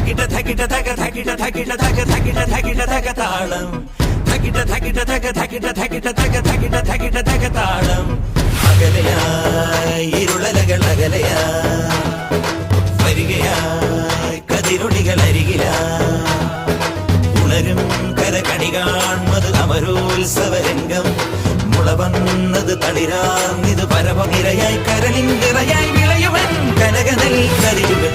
തകിട തകിട തക തകിട തകിട തക തകിട തകിട തക താളം തകിട തകിട തക തകിട തകിട തക തകിട തകിട തക താളം അകലയായി ഇരുളലകൾ അകലയായി വരികയായി കതിരൊളികൾ അരികിലായി ഉണരും കരകണി കാൺമത് അമരോത്സവരംഗം മുളവന്നത് തളിരാർന്നിത് പരമനിരയായി കരളിൻ നിറയായി വിളയുവൻ കനകനൽ കരിയുക